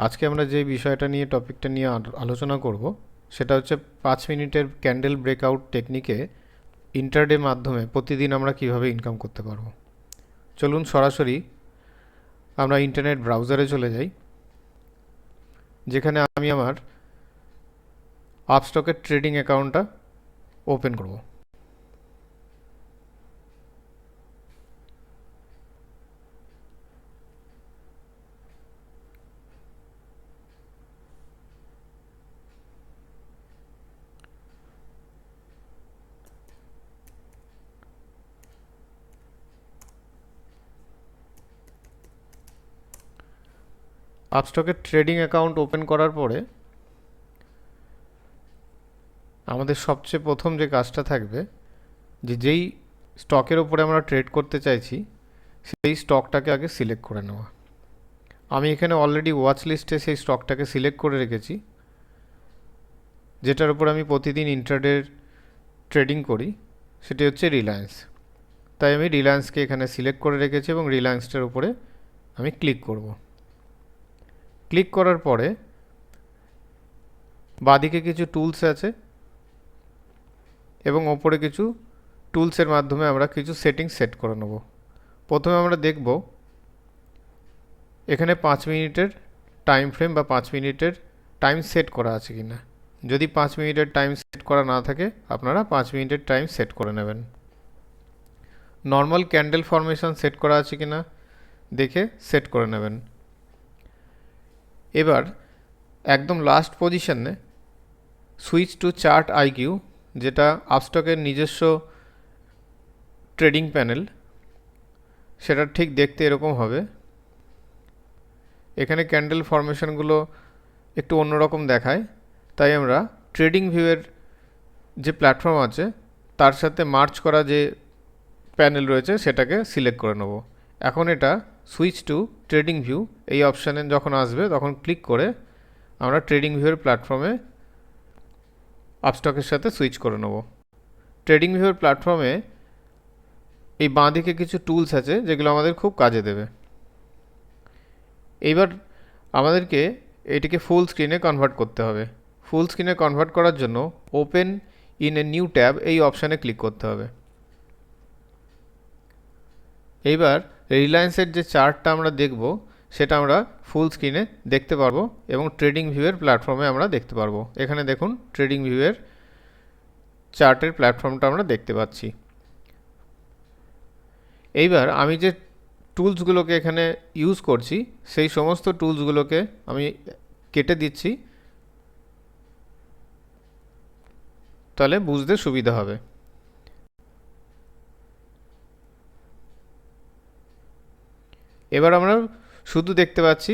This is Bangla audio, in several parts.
আজকে আমরা যে বিষয়টা নিয়ে টপিকটা নিয়ে আলোচনা করব সেটা হচ্ছে 5 মিনিটের ক্যান্ডেল ব্রেকআউট টেকনিকে ইন্টারডে মাধ্যমে প্রতিদিন আমরা কিভাবে ইনকাম করতে পারবো। চলুন সরাসরি আমরা ইন্টারনেট ব্রাউজারে চলে যাই, যেখানে আমি আমার আপস্টকের ট্রেডিং অ্যাকাউন্টটা ওপেন করব। আপস্টকের ট্রেডিং অ্যাকাউন্ট ওপেন করার পরে আমাদের সবচেয়ে প্রথম যে কাজটা থাকবে, যেই স্টকের ওপরে আমরা ট্রেড করতে চাইছি সেই স্টকটাকে আগে সিলেক্ট করে নেওয়া। আমি এখানে অলরেডি ওয়াচ লিস্টে সেই স্টকটাকে সিলেক্ট করে রেখেছি, যেটার উপর আমি প্রতিদিন ইন্ট্রাডে ট্রেডিং করি, সেটি হচ্ছে রিলায়েন্স। তাই আমি রিলায়েন্সকে এখানে সিলেক্ট করে রেখেছি এবং রিলায়েন্সটার উপরে আমি ক্লিক করব। ক্লিক করার পরে বাদিকে কিছু টুলস আছে এবং ওপরে কিছু টুলসের মাধ্যমে আমরা কিছু সেটিংস সেট করে নেব। প্রথমে আমরা দেখব এখানে 5 মিনিটের টাইম ফ্রেম বা 5 মিনিটের টাইম সেট করা আছে কিনা। যদি 5 মিনিটের টাইম সেট করা না থাকে আপনারা 5 মিনিটের টাইম সেট করে নেবেন। নর্মাল ক্যান্ডেল ফরমেশন সেট করা আছে কিনা দেখে সেট করে নেবেন। এবার একদম লাস্ট পজিশনে সুইচ টু চার্ট আইকিউ, যেটা আপস্টকের নিজস্ব ট্রেডিং প্যানেল, সেটা ঠিক দেখতে এরকম হবে। এখানে ক্যান্ডেল ফরমেশনগুলো একটু অন্যরকম দেখায়, তাই আমরা ট্রেডিং ভিউয়ের যে প্ল্যাটফর্ম আছে তার সাথে মার্চ করা যে প্যানেল রয়েছে সেটাকে সিলেক্ট করে নেব। এখন এটা সুইচ টু ট্রেডিং ভিউ এই অপশানে যখন আসবে তখন ক্লিক করে আমরা ট্রেডিং ভিউয়ের প্ল্যাটফর্মে আপস্টকের সাথে সুইচ করে নেব। ট্রেডিং ভিউয়ের প্ল্যাটফর্মে এই বাঁ দিকে কিছু টুলস আছে যেগুলো আমাদের খুব কাজে দেবে। এইবার আমাদেরকে এটিকে ফুল স্ক্রিনে কনভার্ট করতে হবে। ফুল স্ক্রিনে কনভার্ট করার জন্য open in a new tab এই অপশানে ক্লিক করতে হবে। এইবার রিলায়েন্সের যে চার্টটা আমরা দেখব সেটা আমরা ফুল স্ক্রিনে দেখতে পারবো এবং ট্রেডিং ভিউয়ের প্ল্যাটফর্মে আমরা দেখতে পারবো। এখানে দেখুন ট্রেডিং ভিউয়ের চার্টের প্ল্যাটফর্মটা আমরা দেখতে পাচ্ছি। এইবার আমি যে টুলসগুলোকে এখানে ইউজ করছি সেই সমস্ত টুলসগুলোকে আমি কেটে দিচ্ছি, তাহলে বুঝতে সুবিধা হবে। এবার আমরা শুধু দেখতে পাচ্ছি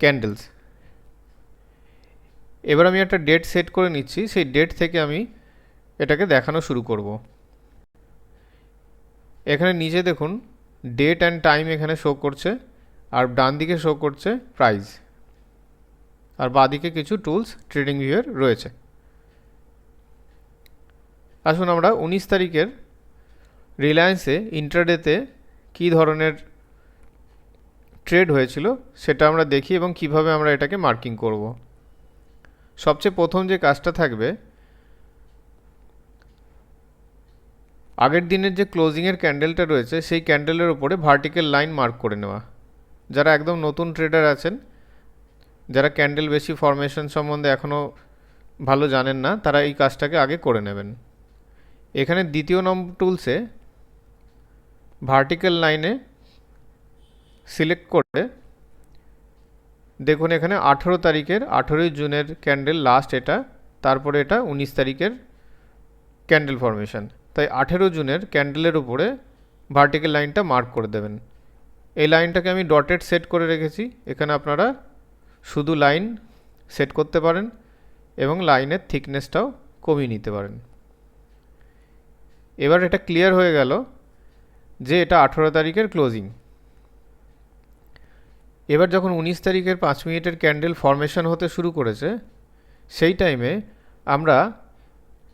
ক্যান্ডেলস। এবার আমি একটা ডেট সেট করে নিচ্ছি, সেই ডেট থেকে আমি এটাকে দেখানো শুরু করব। এখানে নিচে দেখুন ডেট অ্যান্ড টাইম এখানে শো করছে, আর ডান দিকে শো করছে প্রাইস, আর বাঁদিকে কিছু টুলস ট্রেডিং ভিউয়ের রয়েছে। আসুন আমরা 19 তারিখের রিলায়েন্সে ইন্ট্রাডেতে কী ধরনের ট্রেড হয়েছিল সেটা আমরা দেখি এবং কিভাবে আমরা এটাকে মার্কিং করব। সবচেয়ে প্রথম যে কাজটা থাকবে, আগের দিনের যে ক্লোজিংয়ের ক্যান্ডেলটা রয়েছে সেই ক্যান্ডেলের উপরে ভার্টিক্যাল লাইন মার্ক করে নেওয়া। যারা একদম নতুন ট্রেডার আছেন, যারা ক্যান্ডেল বেশি ফরমেশন সম্বন্ধে এখনও ভালো জানেন না, তারা এই কাজটাকে আগে করে নেবেন। এখানে দ্বিতীয় নম্বর টুলসে ভার্টিক্যাল লাইনে সিলেক্ট করে দেখুন এখানে 18 তারিখের 18 জুনের ক্যান্ডেল লাস্ট এটা, তারপরে এটা 19 তারিখের ক্যান্ডেল ফরমেশন। তাই 18 জুনের ক্যান্ডেলের উপরে ভার্টিক্যাল লাইনটা মার্ক করে দেবেন। এই লাইনটাকে আমি ডটেড সেট করে রেখেছি। এখানে আপনারা শুধু লাইন সেট করতে পারেন এবং লাইনের থিকনেসটাও কমিয়ে নিতে পারেন। এবার এটা ক্লিয়ার হয়ে গেল যে এটা 18 তারিখের ক্লোজিং। এবার যখন 19 তারিখের 5 মিনিটের ক্যান্ডেল ফরমেশন হতে শুরু করেছে, সেই টাইমে আমরা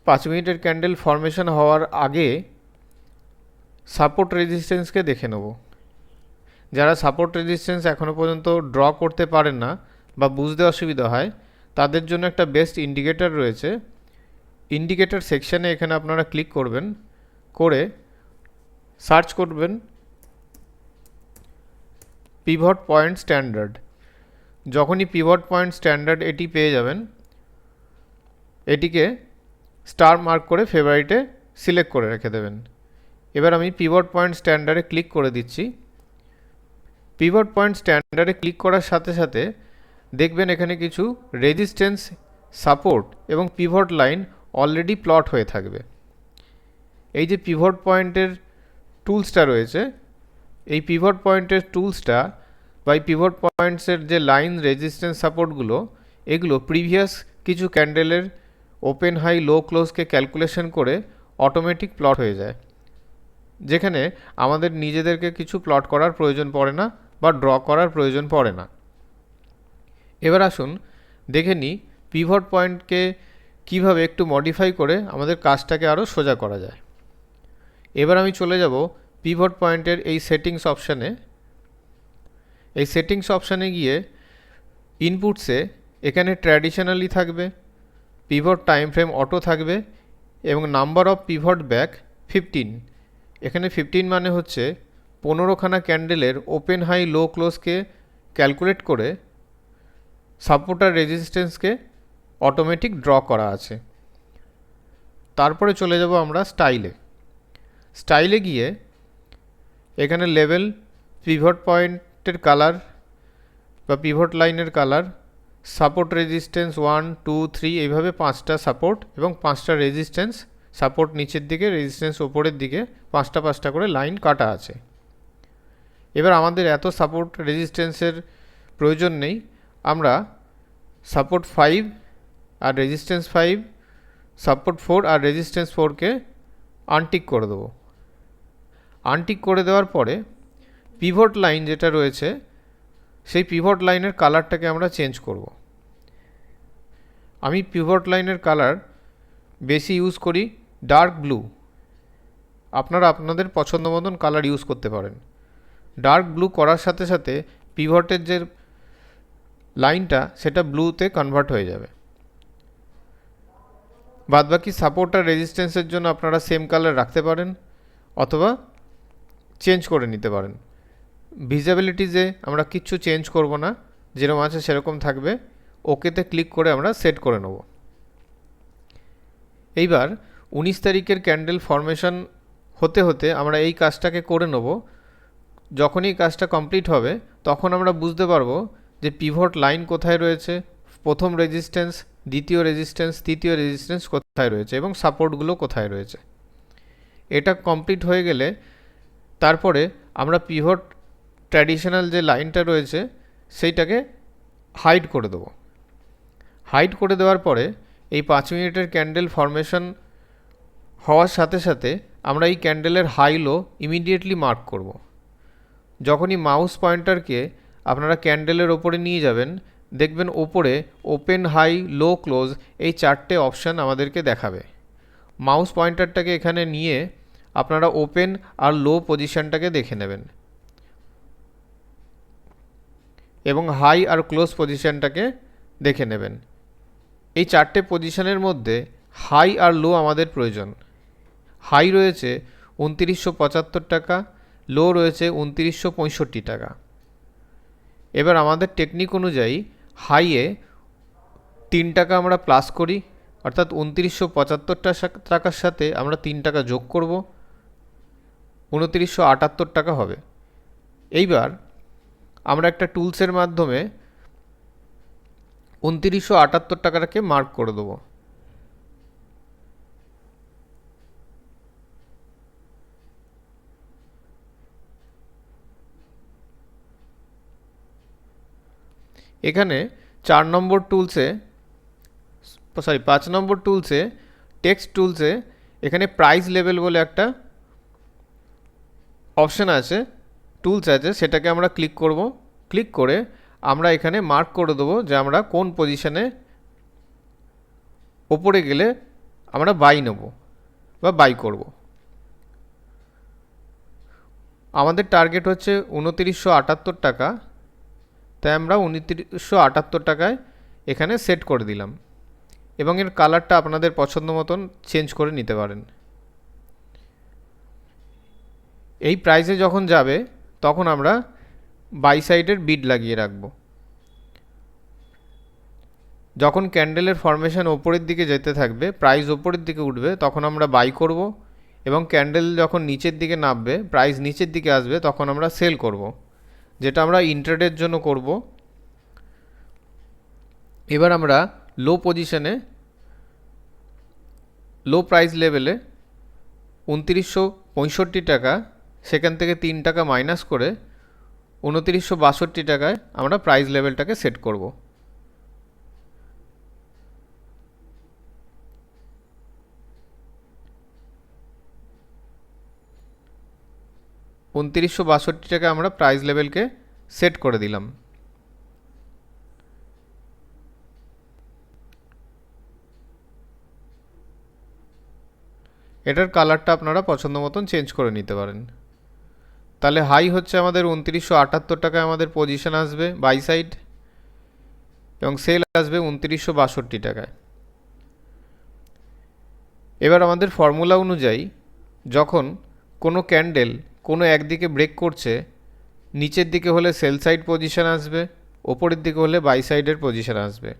5 মিনিটের ক্যান্ডেল ফরমেশন হওয়ার আগে সাপোর্ট রেজিস্ট্যান্সকে দেখে নেব। যারা সাপোর্ট রেজিস্ট্যান্স এখনও পর্যন্ত ড্র করতে পারেন না বা বুঝতে অসুবিধা হয় তাদের জন্য একটা বেস্ট ইন্ডিকেটর রয়েছে। ইন্ডিকেটর সেকশানে এখানে আপনারা ক্লিক করবেন, করে সার্চ করবেন পিভট পয়েন্ট স্ট্যান্ডার্ড। যখনই পিভট পয়েন্ট স্ট্যান্ডার্ড এটি পেয়ে যাবেন, এটিকে স্টার মার্ক করে ফেভারিটে সিলেক্ট করে রেখে দেবেন। এবার আমি পিভট পয়েন্ট স্ট্যান্ডার্ডে ক্লিক করে দিচ্ছি। পিভট পয়েন্ট স্ট্যান্ডার্ডে ক্লিক করার সাথে সাথে দেখবেন এখানে কিছু রেজিস্ট্যান্স, সাপোর্ট এবং পিভট লাইন অলরেডি প্লট হয়ে থাকবে। এই যে পিভট পয়েন্টের টুলসটা রয়েছে, এই পিভট পয়েন্টের টুলসটা বা এই পিভট পয়েন্টসের যে লাইন, রেজিস্ট্যান্স, সাপোর্টগুলো, এগুলো প্রিভিয়াস কিছু ক্যান্ডেলের ওপেন, হাই, লো, ক্লোজকে ক্যালকুলেশন করে অটোমেটিক প্লট হয়ে যায়, যেখানে আমাদের নিজেদেরকে কিছু প্লট করার প্রয়োজন পড়ে না বা ড্র করার প্রয়োজন পড়ে না। এবার আসুন দেখে নিই পিভট পয়েন্টকে কিভাবে একটু মডিফাই করে আমাদের কাজটাকে আরও সোজা করা যায়। এবার আমি চলে যাব পিভট পয়েন্টের এই সেটিংস অপশানে। এই সেটিংস অপশানে গিয়ে ইনপুটসে এখানে ট্র্যাডিশনালি থাকবে, পিভট টাইম ফ্রেম অটো থাকবে এবং নাম্বার অফ পিভট ব্যাক 15। এখানে 15 মানে হচ্ছে 15খানা ক্যান্ডেলের ওপেন, হাই, লো, ক্লোজকে ক্যালকুলেট করে সাপোর্ট আর রেজিস্ট্যান্সকে অটোমেটিক ড্র করা আছে। তারপরে চলে যাব আমরা স্টাইলে গিয়ে এখানে লেভেল, পিভট পয়েন্টের কালার বা পিভট লাইনের কালার, সাপোর্ট রেজিস্ট্যান্স 1, 2, 3 এইভাবে 5টা সাপোর্ট এবং 5টা রেজিস্ট্যান্স, সাপোর্ট নিচের দিকে, রেজিস্ট্যান্স ওপরের দিকে 5টা করে লাইন কাটা আছে। এবার আমাদের এত সাপোর্ট রেজিস্ট্যান্সের প্রয়োজন নেই, আমরা সাপোর্ট 5 আর রেজিস্ট্যান্স 5, সাপোর্ট 4 আর রেজিস্ট্যান্স 4কে আনটিক করে দেবো। আনটিক করে দেওয়ার পরে পিভট লাইন যেটা রয়েছে, সেই পিভট লাইনের কালারটাকে আমরা চেঞ্জ করব। আমি পিভট লাইনের কালার বেশি ইউজ করি ডার্ক ব্লু। আপনারা আপনাদের পছন্দ মতন কালার ইউজ করতে পারেন। ডার্ক ব্লু করার সাথে সাথে পিভটের যে লাইনটা সেটা ব্লুতে কনভার্ট হয়ে যাবে। বাদবাকি সাপোর্ট আর রেজিস্ট্যান্সের জন্য আপনারা সেম কালার রাখতে পারেন অথবা চেঞ্জ করে নিতে পারেন। ভিজিবিলিটিতে আমরা কিচ্ছু চেঞ্জ করব না, যেরকম আছে সেরকম থাকবে। ওকেতে ক্লিক করে আমরা সেট করে নেব। এইবার 19 তারিখের ক্যান্ডেল ফরমেশন হতে হতে আমরা এই কাজটাকে করে নেব। যখনই কাজটা কমপ্লিট হবে তখন আমরা বুঝতে পারবো যে পিভট লাইন কোথায় রয়েছে, প্রথম রেজিস্ট্যান্স, দ্বিতীয় রেজিস্ট্যান্স, তৃতীয় রেজিস্ট্যান্স কোথায় রয়েছে এবং সাপোর্টগুলো কোথায় রয়েছে। এটা কমপ্লিট হয়ে গেলে তারপরে আমরা পিভট ট্র্যাডিশনাল যে লাইনটা রয়েছে সেইটাকে হাইড করে দেবো। হাইড করে দেওয়ার পরে এই 5 মিনিটের ক্যান্ডেল ফরমেশন হওয়ার সাথে সাথে আমরা এই ক্যান্ডেলের হাই, লো ইমিডিয়েটলি মার্ক করব। যখনই মাউস পয়েন্টারকে আপনারা ক্যান্ডেলের ওপরে নিয়ে যাবেন, দেখবেন ওপরে ওপেন, হাই, লো, ক্লোজ এই 4টে অপশান আমাদেরকে দেখাবে। মাউস পয়েন্টারটাকে এখানে নিয়ে আপনারা ওপেন আর লো পজিশনটাকে দেখে নেবেন এবং হাই আর ক্লোজ পজিশনটাকে দেখে নেবেন। এই 4টে পজিশনের মধ্যে হাই আর লো আমাদের প্রয়োজন। হাই রয়েছে 2975 টাকা, লো রয়েছে 2965 টাকা। এবার আমাদের টেকনিক অনুযায়ী হাইয়ে 3 টাকা আমরা প্লাস করি, অর্থাৎ 2975 টাকার সাথে আমরা 3 টাকা যোগ করব, 2978 টাকা হবে। এইবার আমরা একটা টুলসের মাধ্যমে 2978 টাকাটাকে মার্ক করে দেবো। এখানে 5 নম্বর টুলসে টেক্সট টুলসে এখানে প্রাইস লেভেল বলে একটা অপশান আছে, টুলস আছে, সেটাকে আমরা ক্লিক করব। ক্লিক করে আমরা এখানে মার্ক করে দেবো যে আমরা কোন পজিশনে ওপরে গেলে আমরা বাই নেব বা বাই করব। আমাদের টার্গেট হচ্ছে 2978 টাকা, তাই আমরা 2978 টাকায় এখানে সেট করে দিলাম এবং এর কালারটা আপনাদের পছন্দ মতন চেঞ্জ করে নিতে পারেন। এই প্রাইসে যখন যাবে তখন আমরা বাই সাইডের বিড লাগিয়ে রাখব। যখন ক্যান্ডেলের ফরমেশন ওপরের দিকে যেতে থাকবে, প্রাইস ওপরের দিকে উঠবে, তখন আমরা বাই করব এবং ক্যান্ডেল যখন নিচের দিকে নামবে, প্রাইস নিচের দিকে আসবে, তখন আমরা সেল করব, যেটা আমরা ইন্ট্রাডের জন্য করব। এবার আমরা লো পজিশনে, লো প্রাইস লেভেলে 2965 টাকা, সেখান থেকে 3 টাকা মাইনাস করে 2962 টাকায় আমরা প্রাইস লেভেলটাকে সেট করব। টাকা আমরা প্রাইস লেভেলকে সেট করে দিলাম। এটার কালারটা আপনারা পছন্দ মতন চেঞ্জ করে নিতে পারেন। তাহলে হাই হচ্ছে আমাদের 2978 টাকায় আমাদের পজিশন আসবে বাই সাইড এবং সেল আসবে 2962 টাকায়। এবার আমাদের ফর্মুলা অনুযায়ী যখন কোনো ক্যান্ডেল কোনো একদিকে ব্রেক করছে, নিচের দিকে হলে সেল সাইড পজিশন আসবে, ওপরের দিকে হলে বাই সাইডের পজিশন আসবে।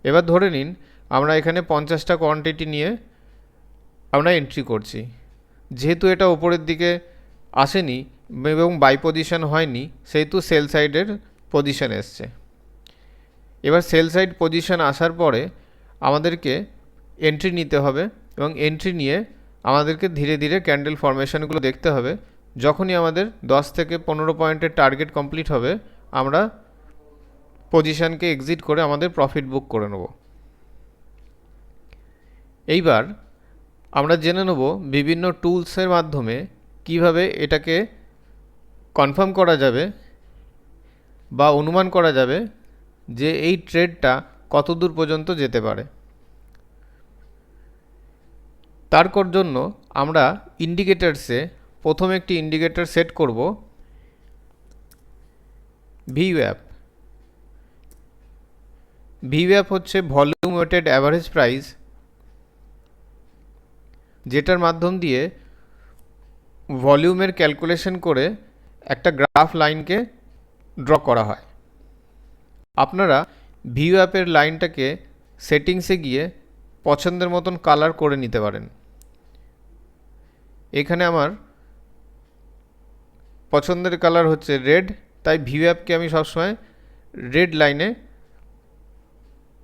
এবার ধরে নিন আমরা এখানে 50টা কোয়ান্টিটি নিয়ে আমরা এন্ট্রি করছি। যেহেতু এটা ওপরের দিকে আসেনি এবং বাই পজিশন হয়নি, সেহেতু সেল সাইডের পজিশন এসছে। এবার সেল সাইড পজিশন আসার পরে আমাদেরকে এন্ট্রি নিতে হবে এবং এন্ট্রি নিয়ে আমাদেরকে ধীরে ধীরে ক্যান্ডেল ফরমেশনগুলো দেখতে হবে। যখনই আমাদের 10 থেকে 15 পয়েন্টের টার্গেট কমপ্লিট হবে, আমরা পজিশনকে এক্সিট করে আমাদের প্রফিট বুক করে নেব। এইবার আমরা জেনে নেব বিভিন্ন টুলসের মাধ্যমে কিভাবে এটাকে কনফার্ম করা যাবে বা অনুমান করা যাবে যে এই ট্রেডটা কত দূর পর্যন্ত যেতে পারে। তার জন্য আমরা ইন্ডিকেটারসে প্রথম একটি ইন্ডিকেটর সেট করব ভিওয়াপ। ভিওয়াপ হচ্ছে ভলিউম ওয়েটেড অ্যাভারেজ প্রাইস, যেটার মাধ্যম দিয়ে ভলিউমের ক্যালকুলেশন করে একটা গ্রাফ লাইনকে ড্র করা হয়। আপনারা ভিওয়াপের লাইনটাকে সেটিংসে গিয়ে পছন্দের মতন কালার করে নিতে পারেন। এখানে আমার পছন্দের কালার হচ্ছে রেড, তাই ভিওয়াপকে আমি সবসময় রেড লাইনে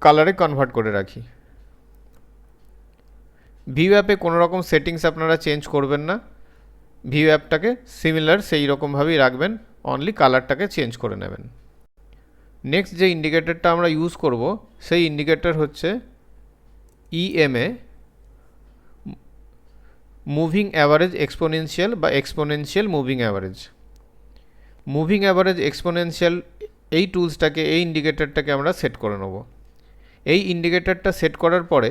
কালারে কনভার্ট করে রাখি। ভিওয়াপে কোনো রকম সেটিংস আপনারা চেঞ্জ করবেন না, ভিওয়াপটাকে সিমিলার সেই রকমভাবেই রাখবেন, অনলি কালারটাকে চেঞ্জ করে নেবেন। নেক্সট যে ইন্ডিকেটরটা আমরা ইউজ করব সেই ইন্ডিকেটর হচ্ছে ইএমএ, মুভিং অ্যাভারেজ এক্সপোনেনশিয়াল বা exponential moving average. Moving average exponential এই টুলসটাকে, এই ইন্ডিকেটরটাকে আমরা সেট করে নেব। এই ইন্ডিকেটরটা সেট করার পরে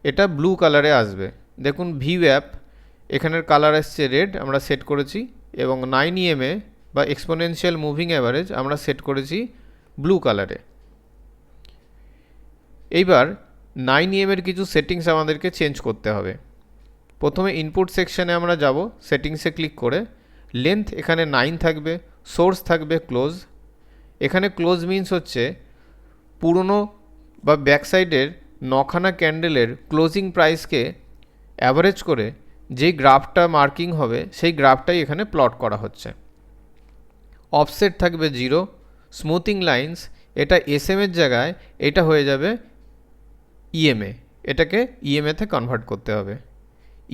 এটা ব্লু কালারে আসবে। দেখুন ভিওয়াপ এখানের কালার আসছে রেড, আমরা সেট করেছি, এবং 9EMA বা এক্সপোনেনশিয়াল মুভিং অ্যাভারেজ আমরা সেট করেছি ব্লু কালারে। এইবার 9EMA এর কিছু সেটিংস আমাদেরকে চেঞ্জ করতে হবে। প্রথমে ইনপুট সেকশনে আমরা যাব, সেটিংসে ক্লিক করে লেন্থ এখানে 9 থাকবে, সোর্স থাকবে ক্লোজ। এখানে ক্লোজ মিন্স হচ্ছে পুরনো বা ব্যাক সাইডের 9খানা ক্যান্ডেলের ক্লোজিং প্রাইসকে অ্যাভারেজ করে যেই গ্রাফটা মার্কিং হবে সেই গ্রাফটাই এখানে প্লট করা হচ্ছে। অফসেট থাকবে 0, স্মুথিং লাইন্স এটা এসএমের জায়গায় এটা হয়ে যাবে ইএমএ, এটাকে ইএমএতে কনভার্ট করতে হবে।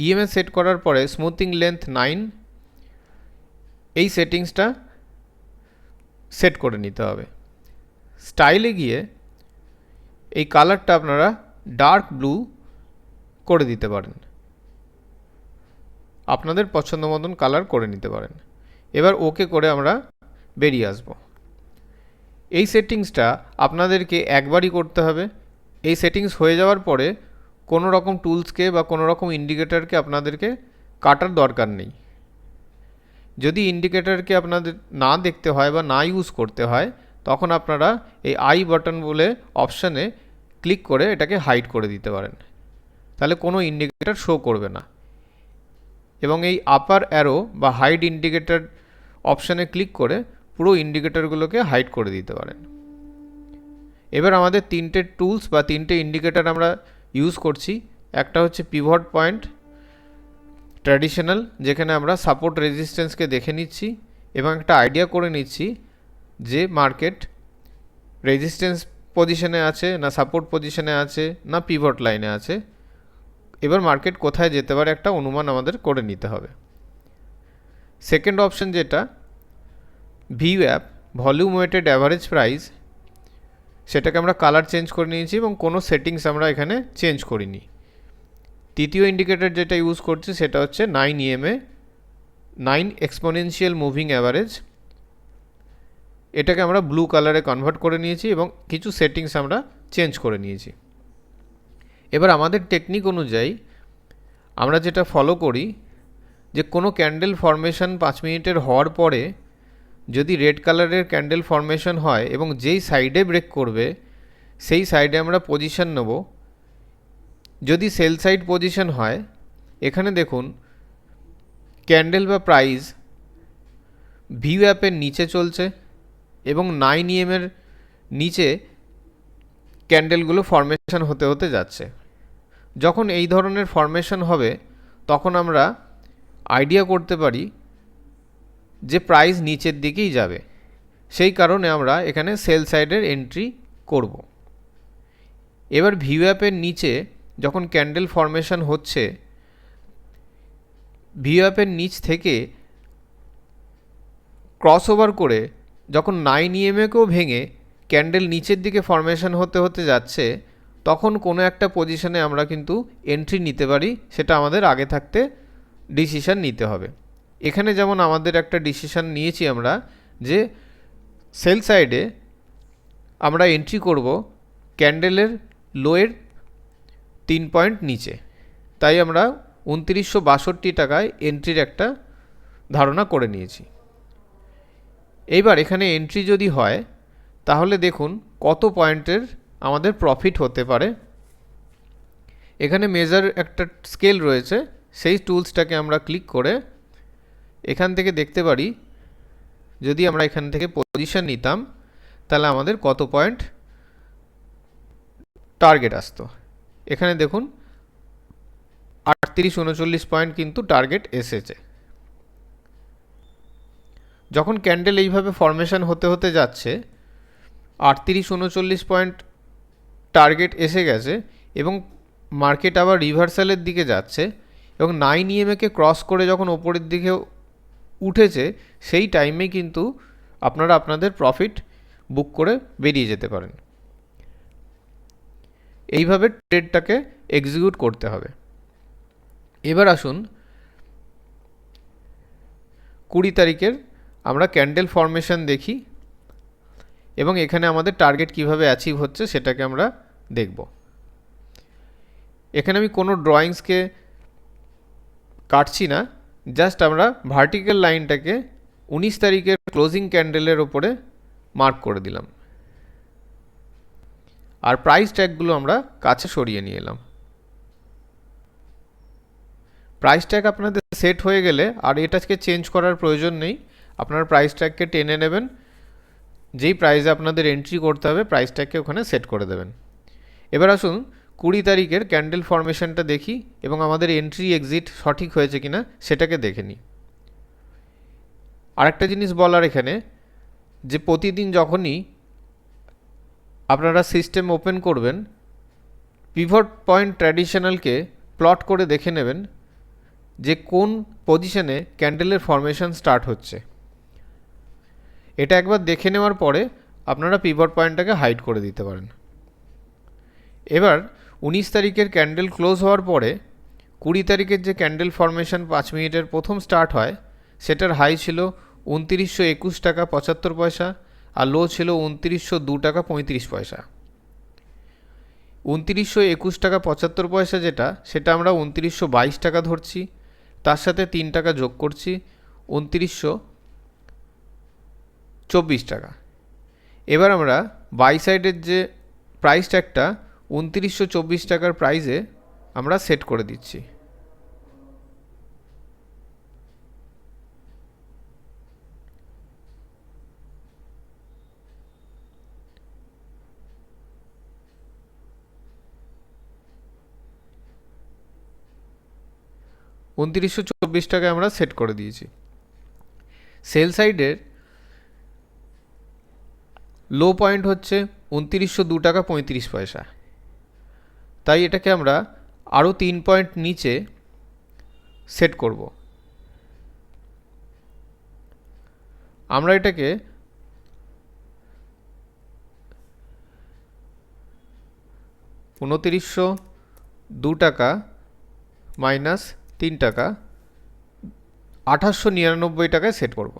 ইএমএ সেট করার পরে স্মুথিং লেন্থ 9, এই সেটিংসটা সেট করে নিতে হবে। স্টাইলে গিয়ে এই কালারটা আপনারা ডার্ক ব্লু করে দিতে পারেন, আপনাদের পছন্দ মতন কালার করে নিতে পারেন। এবার ওকে করে আমরা বেরিয়ে আসব। এই সেটিংসটা আপনাদেরকে একবারই করতে হবে। এই সেটিংস হয়ে যাওয়ার পরে কোনো রকম টুলসকে বা কোনো রকম ইন্ডিকেটরকে আপনাদেরকে কাটার দরকার নেই। যদি ইন্ডিকেটরকে আপনাদের না দেখতে হয় বা না ইউজ করতে হয়, তখন আপনারা এই আই বাটন বলে অপশানে ক্লিক করে এটাকে হাইড করে দিতে পারেন, তাহলে কোনো ইন্ডিকেটর শো করবে না। এবং এই আপার অ্যারো বা হাইড ইন্ডিকেটর অপশানে ক্লিক করে পুরো ইন্ডিকেটরগুলোকে হাইড করে দিতে পারেন। এবার আমাদের তিনটে টুলস বা তিনটে ইন্ডিকেটর আমরা ইউজ করছি। একটা হচ্ছে পিভট পয়েন্ট ট্র্যাডিশনাল, যেখানে আমরা সাপোর্ট রেজিস্ট্যান্সকে দেখে নিচ্ছি এবং একটা আইডিয়া করে নিচ্ছি যে মার্কেট রেজিস্ট্যান্স পজিশনে আছে না সাপোর্ট পজিশনে আছে না পিভট লাইনে আছে। এবার মার্কেট কোথায় যেতে পারে একটা অনুমান আমাদের করে নিতে হবে। সেকেন্ড অপশন যেটা ভিওঅ্যাপ ভলিউম ওয়েটেড অ্যাভারেজ প্রাইস, সেটাকে আমরা কালার চেঞ্জ করে নিয়েছি এবং কোনো সেটিংস আমরা এখানে চেঞ্জ করিনি। তৃতীয় ইন্ডিকেটর যেটা ইউজ করছি সেটা হচ্ছে 9 EMA 9 এক্সপোনেনশিয়াল মুভিং অ্যাভারেজ, এটাকে আমরা ব্লু কালারে কনভার্ট করে নিয়েছি এবং কিছু সেটিংস আমরা চেঞ্জ করে নিয়েছি। এবার আমাদের টেকনিক অনুযায়ী আমরা যেটা ফলো করি যে কোনো ক্যান্ডেল ফরমেশন 5 মিনিটের হওয়ার পরে যদি রেড কালারের ক্যান্ডেল ফরমেশন হয় এবং যেই সাইডে ব্রেক করবে সেই সাইডে আমরা পজিশন নেব। যদি সেল সাইড পজিশন হয়, এখানে দেখুন ক্যান্ডেল বা প্রাইস ভিওঅ্যাপের নিচে চলছে এবং 9 EMA নিচে ক্যান্ডেলগুলো ফরমেশন হতে হতে যাচ্ছে। যখন এই ধরনের ফরমেশন হবে তখন আমরা আইডিয়া করতে পারি যে প্রাইস নিচের দিকেই যাবে, সেই কারণে আমরা এখানে সেল সাইডের এন্ট্রি করব। এবার ভিওঅ্যাপের নিচে যখন ক্যান্ডেল ফরমেশন হচ্ছে, ভিওঅ্যাপের নিচ থেকে ক্রস ওভার করে যখন 9 EMAকেও ভেঙে ক্যান্ডেল নিচের দিকে ফরমেশন হতে হতে যাচ্ছে, তখন কোনো একটা পজিশনে আমরা কিন্তু এন্ট্রি নিতে পারি। সেটা আমাদের আগে থাকতে ডিসিশন নিতে হবে। এখানে যেমন আমাদের একটা ডিসিশন নিয়েছি আমরা যে সেল সাইডে আমরা এন্ট্রি করব ক্যান্ডেলের লোয়ের 3 পয়েন্ট নিচে, তাই আমরা 2962 টাকায় এন্ট্রির একটা ধারণা করে নিয়েছি। এইবার এখানে এন্ট্রি যদি হয় তাহলে দেখুন কত পয়েন্টের আমাদের প্রফিট হতে পারে। এখানে মেজার একটা স্কেল রয়েছে, সেই টুলসটাকে আমরা ক্লিক করে এখান থেকে দেখতে পারি যদি আমরা এখান থেকে পজিশন নিতাম তাহলে আমাদের কত পয়েন্ট টার্গেট আসতো। এখানে দেখুন 38-39 পয়েন্ট কিন্তু টার্গেট এসেছে। যখন ক্যান্ডেল এইভাবে ফরমেশন হতে হতে যাচ্ছে 38-39 পয়েন্ট টার্গেট এসে গেছে এবং মার্কেট আবার রিভার্সালের দিকে যাচ্ছে এবং 9 EMAকে ক্রস করে যখন ওপরের দিকে উঠেছে, সেই টাইমে কিন্তু আপনারা আপনাদের প্রফিট বুক করে বেরিয়ে যেতে পারেন। এইভাবে ট্রেডটাকে এক্সিকিউট করতে হবে। এবার আসুন 20 তারিখের আমরা ক্যান্ডেল ফরমেশন দেখি এবং এখানে আমাদের টার্গেট কিভাবে অ্যাচিভ হচ্ছে সেটাকে আমরা দেখব। এখানে আমি কোনো ড্রয়িংসকে কাটছি না, জাস্ট আমরা ভার্টিক্যাল লাইনটাকে 19 তারিখের ক্লোজিং ক্যান্ডেলের ওপরে মার্ক করে দিলাম আর প্রাইস ট্যাগগুলো আমরা কাছে সরিয়ে নিয়ে এলাম। প্রাইস ট্যাগ আপনাদের সেট হয়ে গেলে আর এটাকে চেঞ্জ করার প্রয়োজন নেই, আপনারা প্রাইস ট্যাগকে টেনে নেবেন, যেই প্রাইসে আপনাদের এন্ট্রি করতে হবে প্রাইস ট্যাগকে ওখানে সেট করে দেবেন। এবার আসুন 20 তারিখের ক্যান্ডেল ফরমেশনটা দেখি এবং আমাদের এন্ট্রি এক্সিট সঠিক হয়েছে কিনা সেটাকে দেখে নিই। আরেকটা জিনিস বলার এখানে যে প্রতিদিন যখনই আপনারা সিস্টেম ওপেন করবেন, পিভট পয়েন্ট ট্র্যাডিশনালকে প্লট করে দেখে নেবেন যে কোন পজিশনে ক্যান্ডেলের ফরমেশন স্টার্ট হচ্ছে। এটা একবার দেখে নেওয়ার পরে আপনারা পিভট পয়েন্টটাকে হাইড করে দিতে পারেন। এবার 19 তারিখের ক্যান্ডেল ক্লোজ হওয়ার পরে 20 তারিখের যে ক্যান্ডেল ফরমেশন 5 মিনিটের প্রথম স্টার্ট হয়, সেটার হাই ছিল 2921 টাকা 75 পয়সা আর লো ছিল 2902 টাকা 35 পয়সা। 2921 টাকা 75 পয়সা যেটা, সেটা আমরা 2922 টাকা ধরছি, তার সাথে 3 টাকা যোগ করছি 2924 টাকা। এবার আমরা বাই সাইডের যে প্রাইস ট্যাগটা 2924 টাকার প্রাইসে আমরা সেট করে দিচ্ছি। টাকায় আমরা সেট করে দিয়েছি। সেল সাইডের লো পয়েন্ট হচ্ছে 2902 টাকা 35 পয়সা, তাই এটাকে আমরা আরও 3 পয়েন্ট নিচে সেট করব। আমরা এটাকে 2902 টাকা মাইনাস 3 টাকা 2899 টাকায় সেট করব।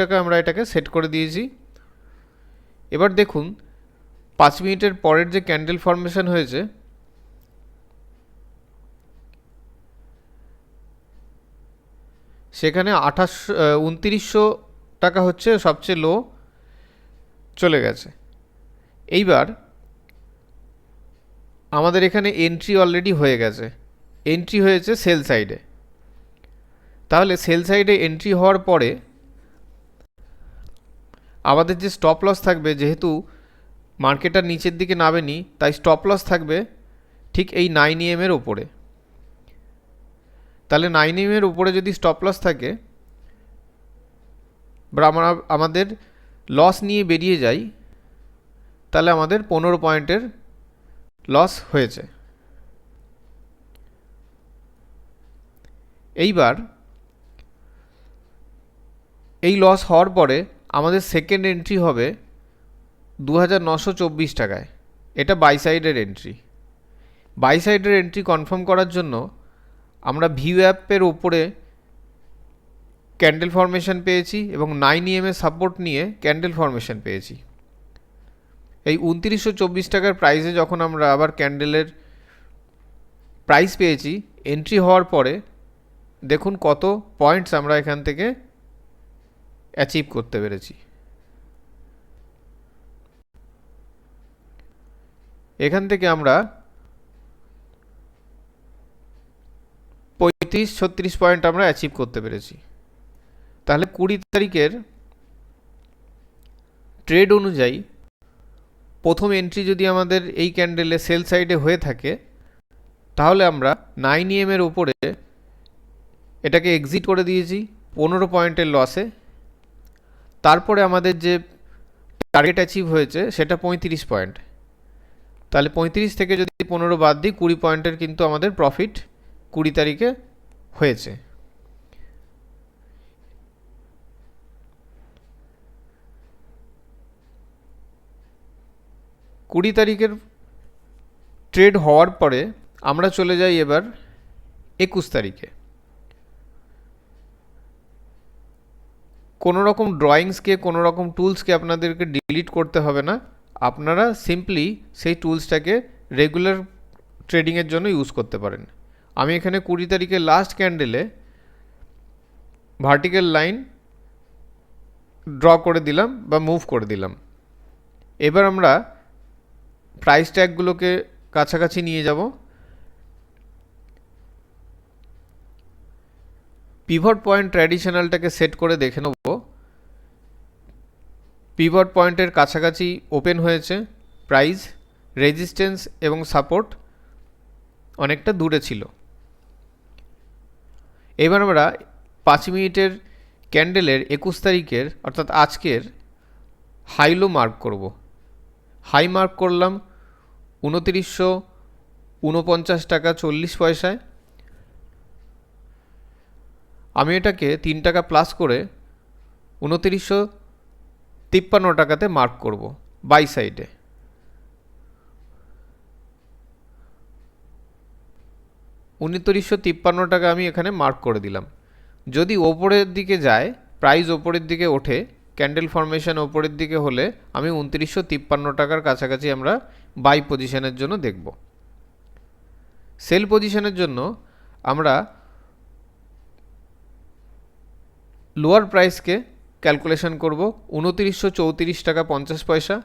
টাকা আমরা এটাকে সেট করে দিয়েছি। এবার দেখুন 5 মিনিটের পরের যে ক্যান্ডেল ফর্মেশন হয়েছে সেখানে 2900 টাকা হচ্ছে সবচেয়ে লো চলে গেছে। এইবার আমাদের এখানে এন্ট্রি অলরেডি হয়ে গেছে, এন্ট্রি হয়েছে সেল সাইডে। তাহলে সেল সাইডে এন্ট্রি হওয়ার পরে আমাদের যে স্টপ লস থাকবে, যেহেতু মার্কেট আর নিচের দিকে নামেনি তাই স্টপ লস থাকবে ঠিক এই 9 এর উপরে। তাহলে 9 এর উপরে যদি স্টপ লস থাকে বা আমরা আমাদের লস নিয়ে বেরিয়ে যাই তাহলে আমাদের 15 পয়েন্টের লস হয়েছে। এইবার এই লস হওয়ার পরে আমাদের সেকেন্ড এন্ট্রি হবে 2924 টাকায়। এটা বাই সাইডের এন্ট্রি। বাই সাইডের এন্ট্রি কনফার্ম করার জন্য আমরা ভিউ অ্যাপের ওপরে ক্যান্ডেল ফর্মেশন পেয়েছি এবং 9 এর সাপোর্ট নিয়ে ক্যান্ডেল ফর্মেশন পেয়েছি। এই 2924 টাকার প্রাইসে যখন আমরা আবার ক্যান্ডেলের প্রাইস পেয়েছি, এন্ট্রি হওয়ার পরে দেখুন কত পয়েন্টস আমরা এখান থেকে অ্যাচিভ করতে পেরেছি। এখান থেকে আমরা 35-36 পয়েন্ট আমরা অ্যাচিভ করতে পেরেছি। তাহলে 20 তারিখের ট্রেড অনুযায়ী প্রথম এন্ট্রি যদি আমাদের এই ক্যান্ডেলে সেল সাইডে হয়ে থাকে তাহলে আমরা 9 এর উপরে এটাকে এক্সিট করে দিয়েছি 15 পয়েন্টের লসে। তারপরে আমাদের যে টার্গেট অ্যাচিভ হয়েছে সেটা 35 পয়েন্ট। তাহলে 35 থেকে যদি 15 বাদ দিই 20 পয়েন্টের কিন্তু আমাদের প্রফিট 20 তারিখে হয়েছে। কুড়ি তারিখের ট্রেড হওয়ার পরে আমরা চলে যাই এবার 21 তারিখে। কোনো রকম ড্রয়িংসকে, কোনো রকম টুলসকে আপনাদেরকে ডিলিট করতে হবে না, আপনারা সিম্পলি সেই টুলসটাকে রেগুলার ট্রেডিংয়ের জন্য ইউজ করতে পারেন। আমি এখানে 20 তারিখের লাস্ট ক্যান্ডেলে ভার্টিক্যাল লাইন ড্র করে দিলাম বা মুভ করে দিলাম। এবার আমরা প্রাইস ট্যাগগুলোকে কাছাকাছি নিয়ে যাব। পিভট পয়েন্ট ট্র্যাডিশনালটাকে সেট করে দেখে নেব পিভট পয়েন্টের কাছাকাছি ওপেন হয়েছে, প্রাইস, রেজিস্ট্যান্স এবং সাপোর্ট অনেকটা দূরে ছিল। এবার আমরা 5 মিনিটের ক্যান্ডেলের 21 তারিখের অর্থাৎ আজকের হাইলো মার্ক করব। হাই মার্ক করলাম 2949 টাকা 40 পয়সায়। আমি এটাকে 3 টাকা প্লাস করে 2953 টাকাতে মার্ক করব বাই সাইডে। 2953 টাকা আমি এখানে মার্ক করে দিলাম। যদি ওপরের দিকে যায়, প্রাইস ওপরের দিকে ওঠে ক্যান্ডেল ফরমেশন ওপরের দিকে হলে আমি 2953 টাকার কাছাকাছি আমরা বাই পজিশনের জন্য দেখব। সেল পজিশনের জন্য আমরা লোয়ার প্রাইসকে ক্যালকুলেশন করব 2934 টাকা 50 পয়সা।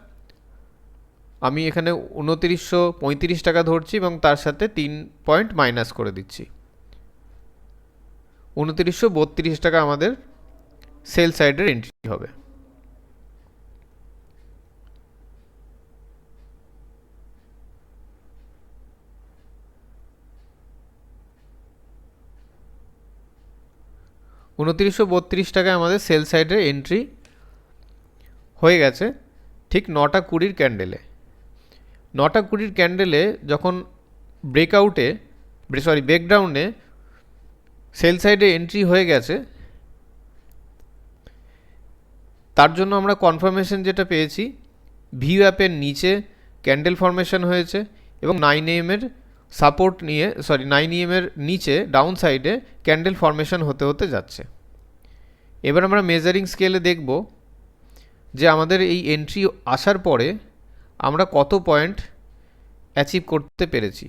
আমি এখানে 2935 টাকা ধরছি এবং তার সাথে 3 পয়েন্ট মাইনাস করে দিচ্ছি। 2932 টাকা আমাদের সেল সাইডের এন্ট্রি হবে। টাকায় আমাদের সেল সাইডের এন্ট্রি হয়ে গেছে ঠিক 9টা 20 ক্যান্ডেলে। 9টা 20 ক্যান্ডেলে যখন ব্রেকডাউনে সেল সাইডে এন্ট্রি হয়ে গেছে, তার জন্য আমরা কনফার্মেশন যেটা পেয়েছি ভিওঅ্যাপের নিচে ক্যান্ডেল ফরমেশন হয়েছে এবং 9am এর সাপোর্ট নিয়ে 9am এর নিচে ডাউন সাইডে ক্যান্ডেল ফরমেশন হতে হতে যাচ্ছে। এবার আমরা মেজারিং স্কেলে দেখব যে আমাদের এই এন্ট্রি আসার পরে আমরা কত পয়েন্ট অ্যাচিভ করতে পেরেছি।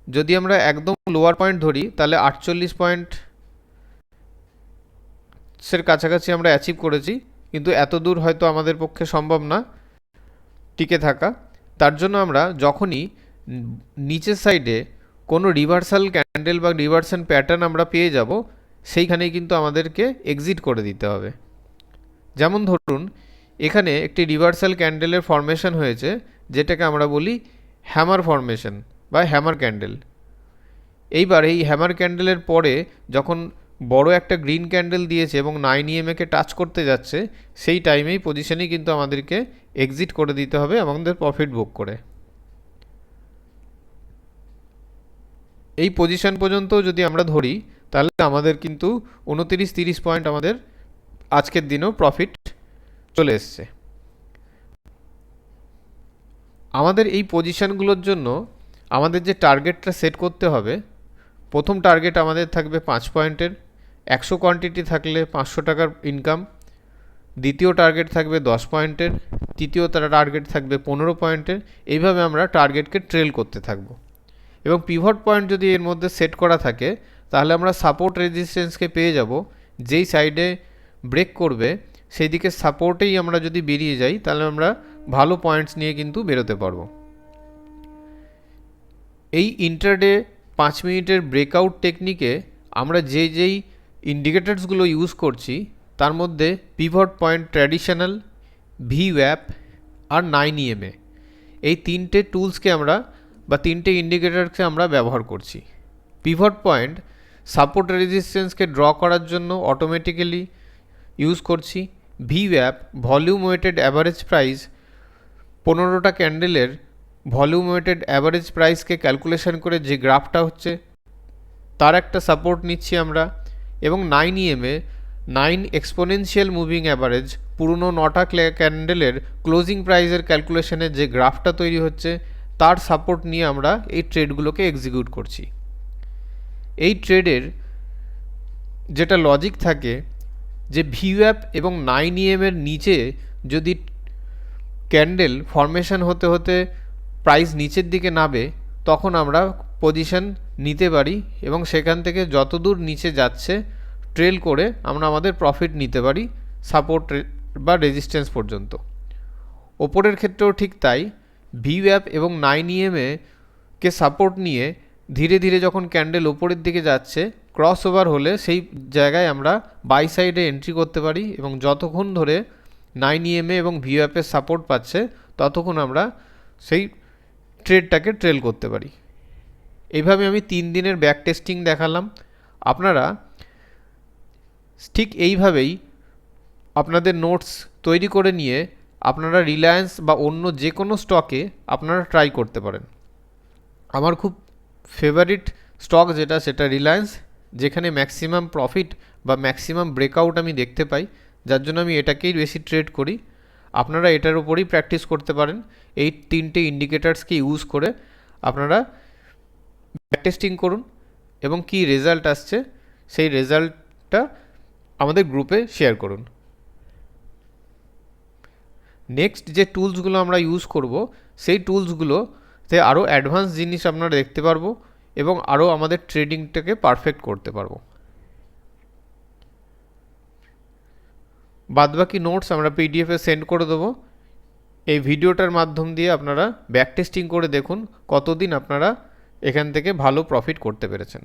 যদি আমরা একদম লোয়ার পয়েন্ট ধরি তাহলে 48 পয়েন্টসের কাছাকাছি আমরা অ্যাচিভ করেছি, কিন্তু এত দূর হয়তো আমাদের পক্ষে সম্ভব না টিকে থাকা। তার জন্য আমরা যখনই নিচের সাইডে কোনো রিভার্সাল ক্যান্ডেল বা রিভার্সাল প্যাটার্ন আমরা পেয়ে যাব, সেইখানেই কিন্তু আমাদেরকে এক্সিট করে দিতে হবে। যেমন ধরুন এখানে একটি রিভার্সাল ক্যান্ডেলের ফরমেশন হয়েছে, যেটাকে আমরা বলি হ্যামার ফরমেশন বা হ্যামার ক্যান্ডেল। এইবার এই হ্যামার ক্যান্ডেলের পরে যখন বড় একটা গ্রিন ক্যান্ডেল দিয়েছে এবং 9am-কে টাচ করতে যাচ্ছে, সেই টাইমেই পজিশনেই কিন্তু আমাদেরকে এক্সিট করে দিতে হবে আমাদের প্রফিট বুক করে। এই পজিশন পর্যন্ত যদি আমরা ধরি তাহলে আমাদের কিন্তু 29-30 পয়েন্ট আমাদের আজকের দিনেও প্রফিট চলে এসছে। আমাদের এই পজিশনগুলোর জন্য আমাদের যে টার্গেটটা সেট করতে হবে, প্রথম টার্গেট আমাদের থাকবে 5 পয়েন্টের, 100 কোয়ান্টিটি থাকলে 500 টাকার ইনকাম। দ্বিতীয় টার্গেট থাকবে 10 পয়েন্টের, তৃতীয় টার্গেট থাকবে 15 পয়েন্টের। এইভাবে আমরা টার্গেটকে ট্রেল করতে থাকব। এবং পিভট পয়েন্ট যদি এর মধ্যে সেট করা থাকে তাহলে আমরা সাপোর্ট রেজিস্ট্যান্সকে পেয়ে যাব। যেই সাইডে ব্রেক করবে সেই দিকে সাপোর্টেই আমরা যদি বেরিয়ে যাই তাহলে আমরা ভালো পয়েন্টস নিয়ে কিন্তু বেরোতে পারবো। এই ইন্টারডে 5 মিনিটের ব্রেকআউট টেকনিকে আমরা যেই ইন্ডিকেটার্সগুলো ইউজ করছি তার মধ্যে পিভট পয়েন্ট, ট্র্যাডিশনাল, ভিওঅ্যাপ আর 9am এই তিনটে টুলসকে আমরা বা তিনটে ইন্ডিকেটারকে আমরা ব্যবহার করছি। পিভট পয়েন্ট সাপোর্ট রেজিস্ট্যান্সকে ড্র করার জন্য অটোমেটিক্যালি ইউজ করছি। ভিওঅ্যাপ ভলিউম ওয়েটেড অ্যাভারেজ প্রাইস 15টা ক্যান্ডেলের ভলিউম ওয়েটেড অ্যাভারেজ প্রাইসকে ক্যালকুলেশন করে যে গ্রাফটা হচ্ছে তার একটা সাপোর্ট নিচ্ছি আমরা। এবং 9am-এ 9 এক্সপোনেনশিয়াল মুভিং অ্যাভারেজ পুরনো 9টা ক্যান্ডেলের ক্লোজিং প্রাইসের ক্যালকুলেশনের যে গ্রাফটা তৈরি হচ্ছে তার সাপোর্ট নিয়ে আমরা এই ট্রেডগুলোকে এক্সিকিউট করছি। এই ট্রেডের যেটা লজিক থাকে যে ভিওঅ্যাপ এবং 9am-এর নিচে যদি ক্যান্ডেল ফরমেশন হতে হতে প্রাইস নিচের দিকে নামে তখন আমরা পজিশন নিতে পারি এবং সেখান থেকে যত দূর নিচে যাচ্ছে ট্রেল করে আমরা আমাদের প্রফিট নিতে পারি সাপোর্ট বা রেজিস্ট্যান্স পর্যন্ত। ওপরের ক্ষেত্রেও ঠিক তাই, ভিওঅ্যাপ এবং 9am-কে সাপোর্ট নিয়ে ধীরে ধীরে যখন ক্যান্ডেল ওপরের দিকে যাচ্ছে ক্রস ওভার হলে সেই জায়গায় আমরা বাই সাইডে এন্ট্রি করতে পারি এবং যতক্ষণ ধরে 9am এবং ভিওঅ্যাপের সাপোর্ট পাচ্ছে ততক্ষণ আমরা সেই ট্রেডটাকে ট্রেল করতে পারি। এইভাবে আমি 3 দিনের ব্যাক টেস্টিং দেখালাম। আপনারা ঠিক এইভাবেই আপনাদের নোটস তৈরি করে নিয়ে আপনারা রিলায়েন্স বা অন্য যে কোনো স্টকে আপনারা ট্রাই করতে পারেন। আমার খুব ফেভারিট স্টক সেটা রিলায়েন্স, যেখানে ম্যাক্সিমাম প্রফিট বা ম্যাক্সিমাম ব্রেকআউট আমি দেখতে পাই, যার জন্য আমি এটাকেই বেশি ট্রেড করি। আপনারা এটার উপরেই প্র্যাকটিস করতে পারেন। এই তিনটে ইন্ডিকেটার্সকে ইউজ করে আপনারা ব্যাক টেস্টিং করুন এবং কি রেজাল্ট আসছে সেই রেজাল্টটা আমাদের গ্রুপে শেয়ার করুন। নেক্সট যে টুলসগুলো আমরা ইউজ করব, সেই টুলসগুলোতে আরও অ্যাডভান্স জিনিস আপনারা দেখতে পারবো এবং আরও আমাদের ট্রেডিংটাকে পারফেক্ট করতে পারবো। বাদবাকি নোটস আমরা পিডিএফে সেন্ড করে দেবো। এই ভিডিওটার মাধ্যম দিয়ে আপনারা ব্যাক টেস্টিং করে দেখুন কতদিন আপনারা এখান থেকে ভালো প্রফিট করতে পেরেছেন।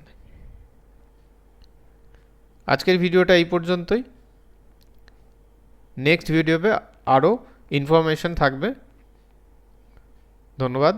আজকের ভিডিওটা এই পর্যন্তই। নেক্সট ভিডিওতে আরও ইনফরমেশন থাকবে। ধন্যবাদ।